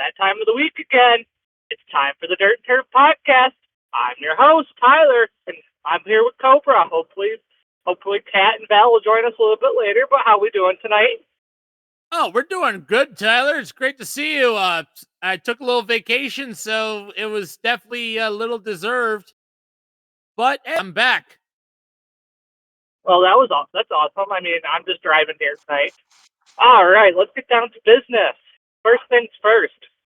that time of the week again. It's time for the Dirt and Turf Podcast. I'm your host, Tyler, and I'm here with Cobra. Hopefully Kat and Val will join us a little bit later, but how we doing tonight? Oh, we're doing good, Tyler. It's great to see you. I took a little vacation, so it was definitely a little deserved. But hey, I'm back. Well, that's awesome. I mean, I'm just driving here tonight. All right, let's get down to business. First things first.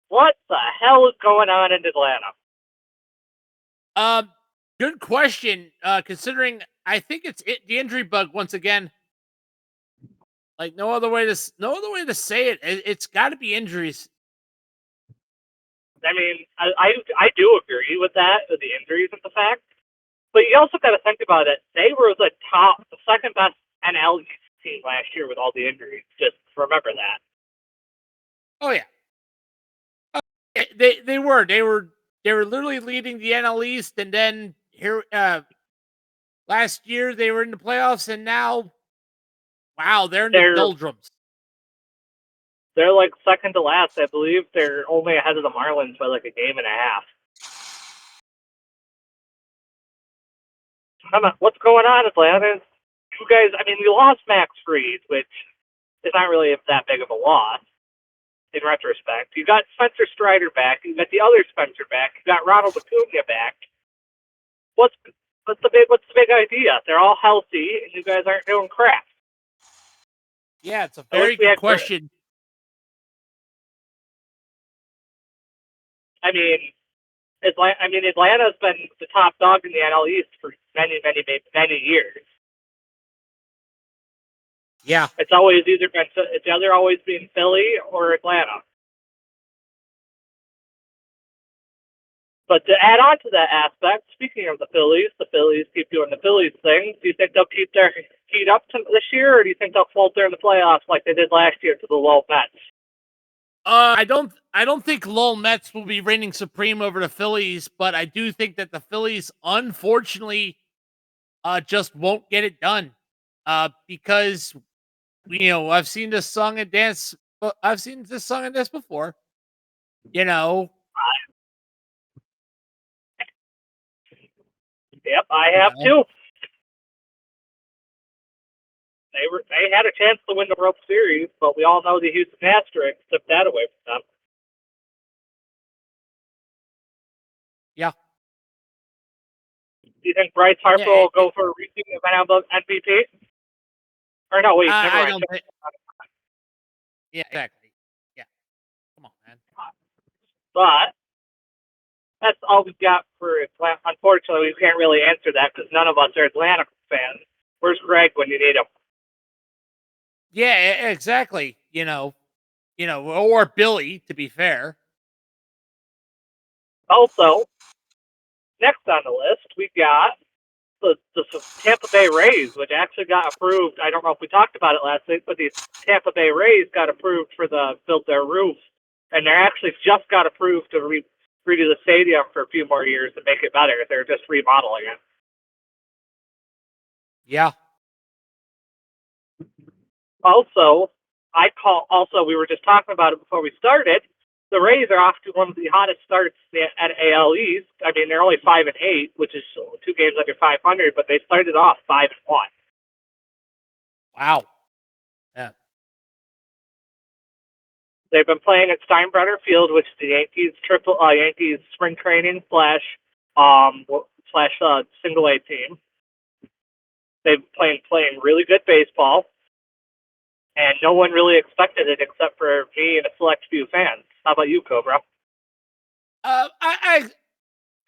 What the hell is going on in Atlanta? Good question. Considering I think it's the injury bug once again. Like no other way to say it. It's got to be injuries. I mean, I do agree with that, with the injuries and the fact. But you also got to think about it. They were the second best NL team last year with all the injuries. Just remember that. Oh yeah. They were literally leading the NL East, and then here last year they were in the playoffs, and now, wow, they're in the doldrums. They're like second to last, I believe. They're only ahead of the Marlins by like a game and a half. What's going on, Atlanta? You guys, I mean, you lost Max Fried, which is not really that big of a loss in retrospect. You got Spencer Strider back. You got the other Spencer back. You got Ronald Acuna back. What's the big idea? They're all healthy, and you guys aren't doing crap. Yeah, it's a very good question. I mean, Atlanta's been the top dog in the NL East for many years. Yeah, it's either always been Philly or Atlanta. But to add on to that aspect, speaking of the Phillies keep doing the Phillies thing. Do you think they'll keep their heat up this year, or do you think they'll falter in the playoffs like they did last year to the Lowell Mets? I don't think Lowell Mets will be reigning supreme over the Phillies, but I do think that the Phillies, unfortunately, just won't get it done. Because I've seen this song and dance. I've seen this song and dance before. Yep, I have too. They had a chance to win the World Series, but we all know the Houston Astros took that away from them. Yeah. Do you think Bryce Harper will go for a repeat of MVP? Or no, wait, never mind. Yeah, exactly. Yeah. Come on, man. But that's all we've got for Atlanta. Unfortunately, we can't really answer that because none of us are Atlanta fans. Where's Greg when you need him? Yeah, exactly. Or Billy, to be fair. Also, next on the list, we got the Tampa Bay Rays, which actually got approved. I don't know if we talked about it last week, but the Tampa Bay Rays got approved for build their roof, and they actually just got approved to redo the stadium for a few more years to make it better. They're just remodeling it. Yeah. Also, we were just talking about it before we started. The Rays are off to one of the hottest starts at AL East. I mean, they're only 5-8, which is 2 games under 500, but they started off 5-1. Wow. Yeah. They've been playing at Steinbrenner Field, which is the Yankees spring training slash single A team. They've been playing really good baseball, and no one really expected it except for me and a select few fans. How about you, Cobra? I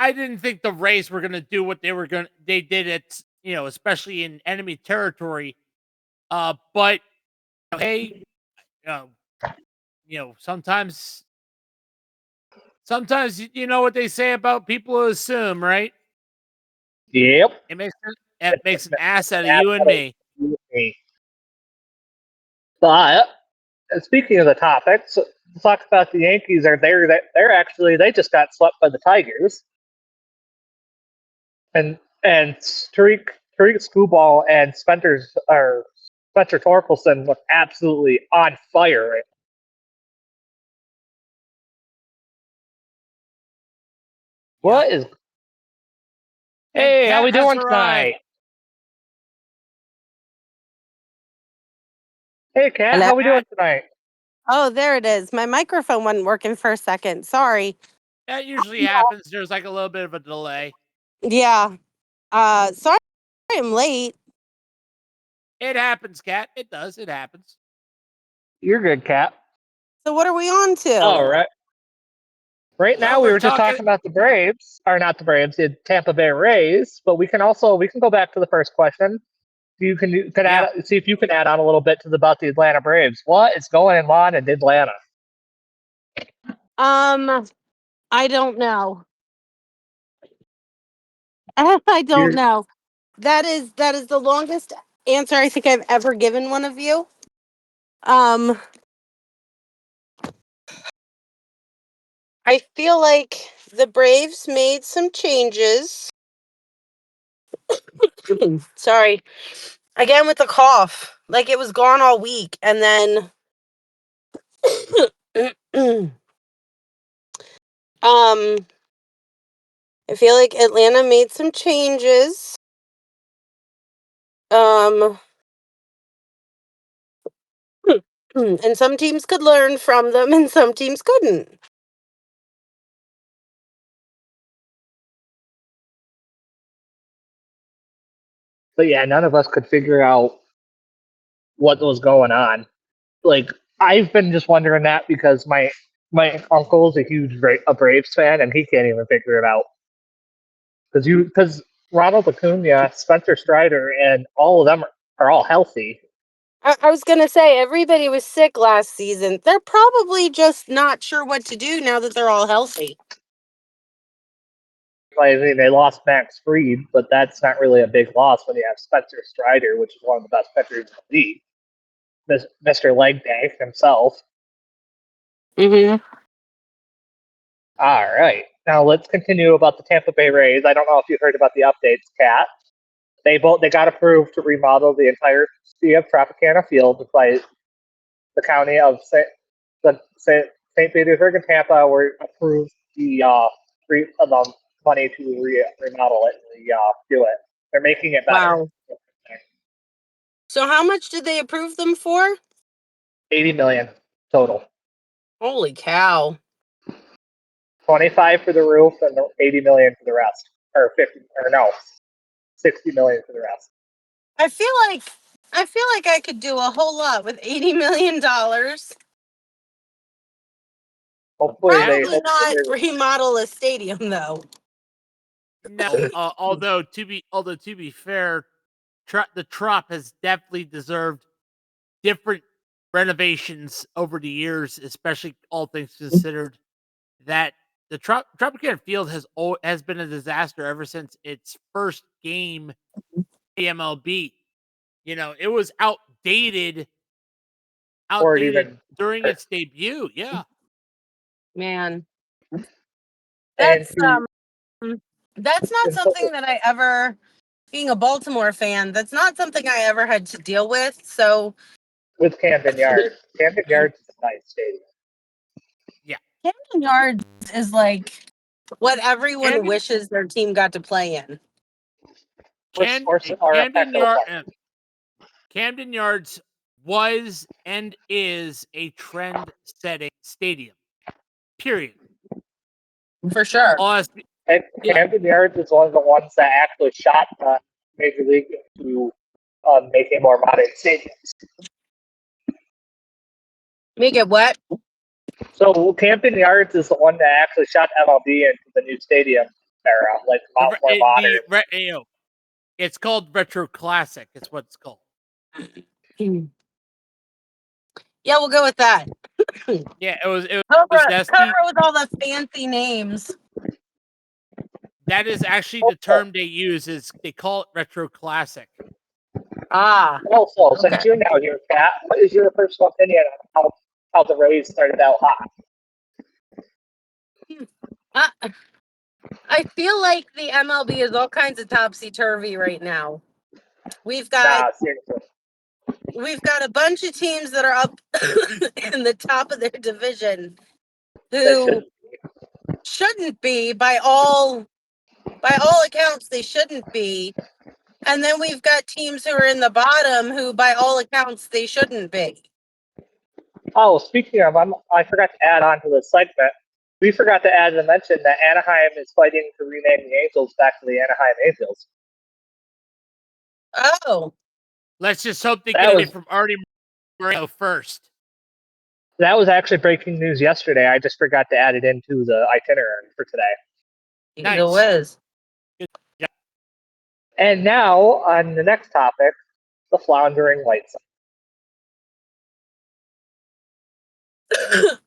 didn't think the Rays were going to do what they did at, especially in enemy territory. But hey, sometimes you know what they say about people who assume, right? Yep. It makes an ass out of you and me. But speaking of the topics, let's talk about the Yankees. They just got swept by the Tigers, and Tariq Skubal and Spencer Torkelson look absolutely on fire. What is? And Hey, how Cat we has doing arrived. tonight? Hey, Kat, Hello? how we doing tonight? Oh, there it is. My microphone wasn't working for a second. Sorry. That usually happens. There's like a little bit of a delay. Yeah. Sorry I'm late. It happens, Cat. It does. It happens. You're good, Kat. So what are we on to? All right. Right now, Well, we we're were just talking- talking about the Braves, or not the Braves, the Tampa Bay Rays. But we can go back to the first question. You can add, see if you can add on a little bit about the Atlanta Braves. What is going on in Atlanta? I don't know. I don't know. That is the longest answer I think I've ever given one of you. I feel like the Braves made some changes. Sorry. Again with the cough. Like it was gone all week and then I feel like Atlanta made some changes. And some teams could learn from them and some teams couldn't. But yeah, none of us could figure out what was going on. Like, I've been just wondering that because my uncle's a huge Braves fan and he can't even figure it out. Because Ronald Acuna, Spencer Strider, and all of them are all healthy. I was going to say, everybody was sick last season. They're probably just not sure what to do now that they're all healthy. I mean, they lost Max Fried, but that's not really a big loss when you have Spencer Strider, which is one of the best pitchers in the league. Mr. Leg Day himself. Mm-hmm. All right. Now let's continue about the Tampa Bay Rays. I don't know if you heard about the updates, Kat. They got approved to remodel the entire city of Tropicana Field by the county of St. Petersburg and Tampa were approved the money to remodel it and do it. They're making it better. Wow. So how much did they approve them for? $80 million total. Holy cow. 25 for the roof and 80 million for the rest, or 60 million for the rest. I feel like I could do a whole lot with $80 million. Hopefully Probably not remodel a stadium though. No, although to be fair, the Trop has definitely deserved different renovations over the years, especially all things considered. That the Tropicana Field has been a disaster ever since its first game, MLB. You know, it was outdated during its debut. Yeah, Man. That's not something that I ever, being a Baltimore fan, that's not something I ever had to deal with. So with Camden Yards. Camden Yards is a nice stadium. Yeah. Camden Yards is like what everyone wishes their team got to play in. Camden Yards was and is a trend-setting stadium. Period. For sure. And Camden Yards is one of the ones that actually shot Major League into making more modern stadiums. Make it what? So Camden Yards is the one that actually shot MLB into the new stadium era, like more modern. It's called Retro Classic. It's what it's called. Yeah, we'll go with that. Yeah, it was Cobra with all the fancy names. That is actually the term they use. They call it Retro Classic. Also, since you're now here, Kat, what is your personal opinion on how the Rays started out hot? I feel like the MLB is all kinds of topsy-turvy right now. We've got a bunch of teams that are up in the top of their division who shouldn't be by all accounts. They shouldn't be. And then we've got teams who are in the bottom who, by all accounts, they shouldn't be. Oh, speaking of, I forgot to add on to this segment. We forgot to add and mention that Anaheim is fighting to rename the Angels back to the Anaheim Angels. Oh. Let's just hope they get it from Artie Moreno first. That was actually breaking news yesterday. I just forgot to add it into the itinerary for today. Nice. It was. Yeah. And now, on the next topic, the floundering White Sox.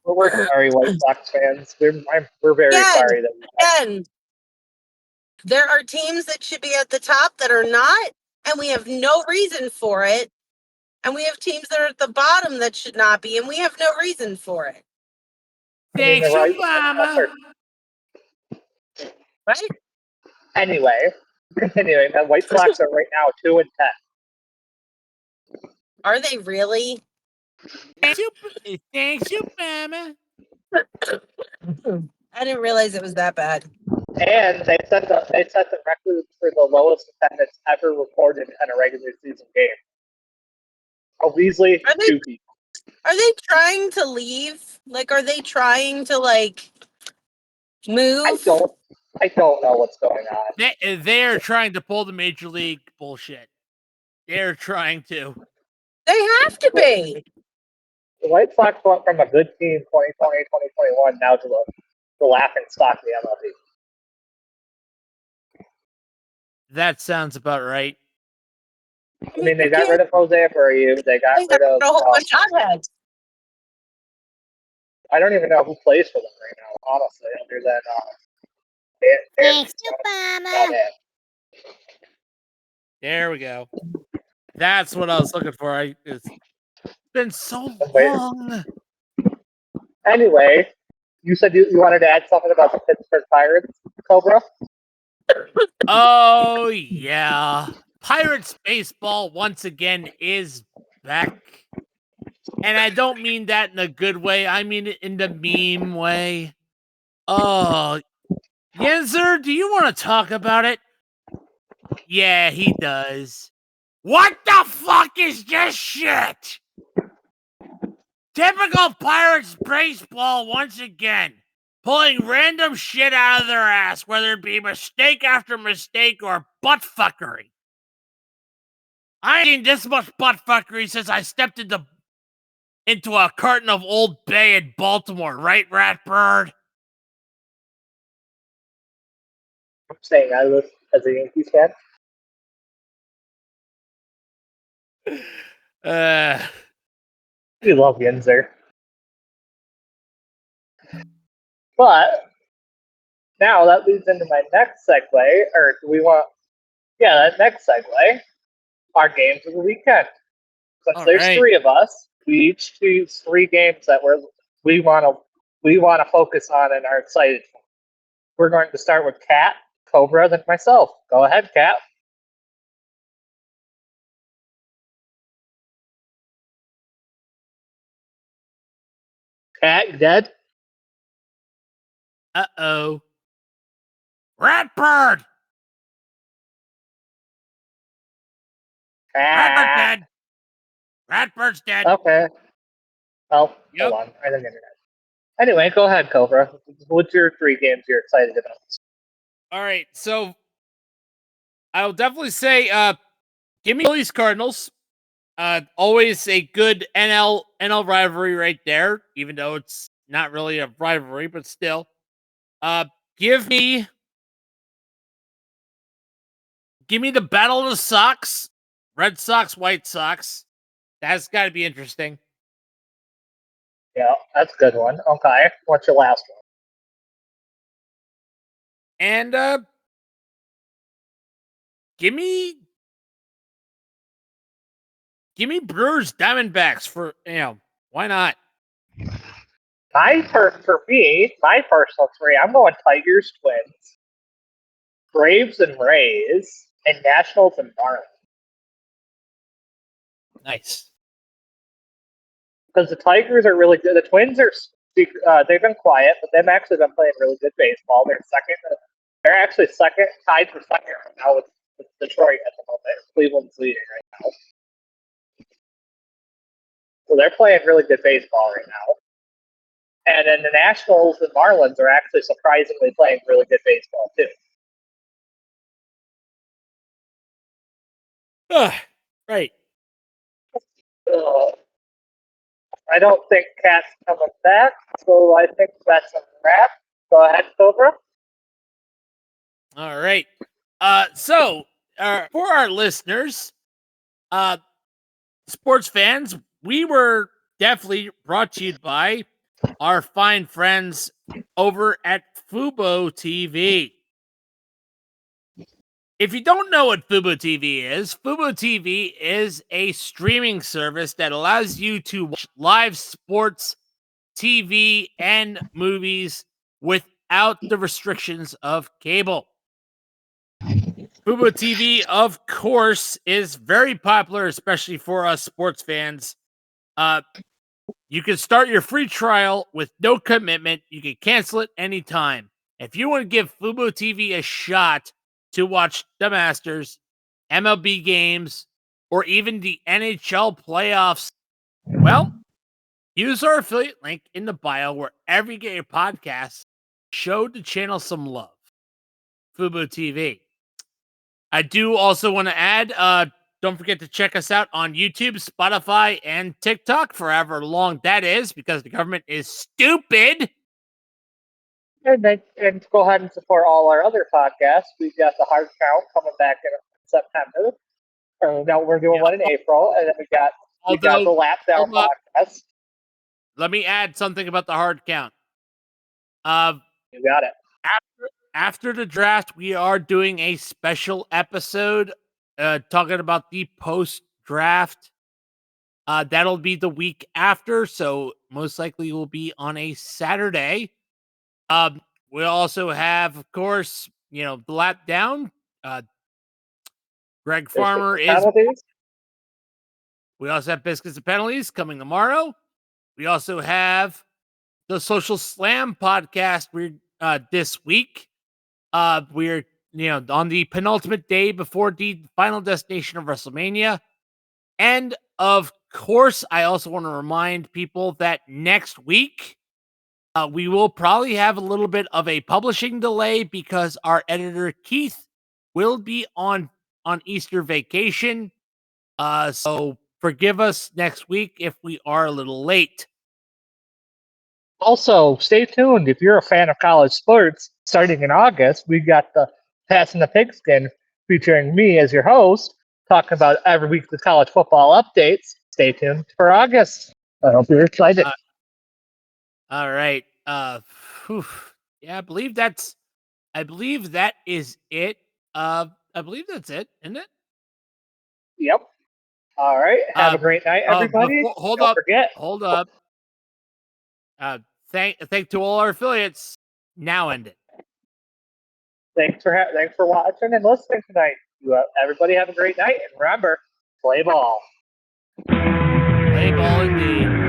We're sorry, White Sox fans. We're very sorry that again, there are teams that should be at the top that are not, and we have no reason for it. And we have teams that are at the bottom that should not be, and we have no reason for it. Thanks, Obama. Right? Anyway, continuing, the White Sox are right now 2-10. Are they really? Thanks, Obama. I didn't realize it was that bad. And they set the record for the lowest attendance ever recorded in a regular season game. A Weasley, 2 people. Are they trying to leave? Like, are they trying to, like, move? I don't know what's going on. They're trying to pull the major league bullshit. They're trying to. They have to be. The White Sox went from a good team 2020, 2021 now to the laughing stock of the MLB. That sounds about right. I mean, they got rid of Jose Abreu. They got rid of a whole bunch of hotheads. I don't even know who plays for them right now, honestly, other than Thanks, Obama. There we go. That's what I was looking for. It's been so long. Anyway, you said you wanted to add something about the Pittsburgh Pirates, Cobra? Oh, yeah. Pirates baseball, once again, is back. And I don't mean that in a good way. I mean it in the meme way. Oh, Yenzer, do you want to talk about it? Yeah, he does. What the fuck is this shit? Typical Pirates baseball once again. Pulling random shit out of their ass, whether it be mistake after mistake or buttfuckery. I ain't seen this much buttfuckery since I stepped into a carton of Old Bay in Baltimore, right, Ratbird? I'm saying I was as a Yankees fan. We love Yenzer. But now that leads into my next segue, or do we want? Yeah, that next segue, our games of the weekend. Since there's 3 of us, we each choose 3 games that we want to focus on and are excited for. We're going to start with Kat, Cobra, and myself. Go ahead, Kat. Kat, you dead? Uh-oh. Ratbird! Ratbird's dead. Ratbird's dead. Okay. Oh, hold on. I didn't internet. Anyway, go ahead, Cobra. What's your 3 games you're excited about? All right, so I'll definitely say give me Phillies Cardinals. Always a good NL rivalry right there, even though it's not really a rivalry, but still. Give me the Battle of the Sox. Red Sox, White Sox. That's got to be interesting. Yeah, that's a good one. Okay, what's your last one? And give me Brewers Diamondbacks for why not? For me, my personal 3, I'm going Tigers, Twins, Braves and Rays, and Nationals and Marlins. Nice. Because the Tigers are really good. The Twins are they've been quiet, but they've actually been playing really good baseball. They're actually second, tied for second right now with Detroit at the moment. Cleveland's leading right now. So they're playing really good baseball right now. And then the Nationals and Marlins are actually surprisingly playing really good baseball too. Right. I don't think Cat's coming back, so I think that's a wrap. Go ahead, Cobra. All right. So for our listeners, sports fans, we were definitely brought to you by our fine friends over at Fubo TV. If you don't know what Fubo TV is a streaming service that allows you to watch live sports, TV, and movies without the restrictions of cable. Fubo TV, of course, is very popular, especially for us sports fans. You can start your free trial with no commitment. You can cancel it anytime. If you want to give Fubo TV a shot to watch the Masters, MLB games, or even the NHL playoffs, well, use our affiliate link in the bio wherever you get your podcasts. Show the channel some love. Fubo TV. I do also want to add, don't forget to check us out on YouTube, Spotify, and TikTok for however long that is, because the government is stupid. And go ahead and support all our other podcasts. We've got the Hard Count coming back in September. Now we're doing one in April, and then we got the Lap Down podcast. Let me add something about the Hard Count. You got it. After the draft, we are doing a special episode talking about the post-draft. That'll be the week after, so most likely will be on a Saturday. We also have, of course, the Lap Down. Greg Farmer is. We also have Biscuits and Penalties coming tomorrow. We also have the Social Slam podcast this week. We're on the penultimate day before the final destination of WrestleMania. And of course, I also want to remind people that next week we will probably have a little bit of a publishing delay because our editor Keith will be on Easter vacation. So forgive us next week if we are a little late. Also, stay tuned. If you're a fan of college sports, starting in August, we got the Passing the Pigskin featuring me as your host, talking about every week the college football updates. Stay tuned for August. I hope you're excited. All right. Yeah, I believe that is it. I believe that's it, isn't it? Yep. All right. Have a great night, everybody. Hold up. Thank to all our affiliates. Now end it. Thanks for watching and listening tonight. Everybody have a great night, and remember, play ball. Play ball indeed.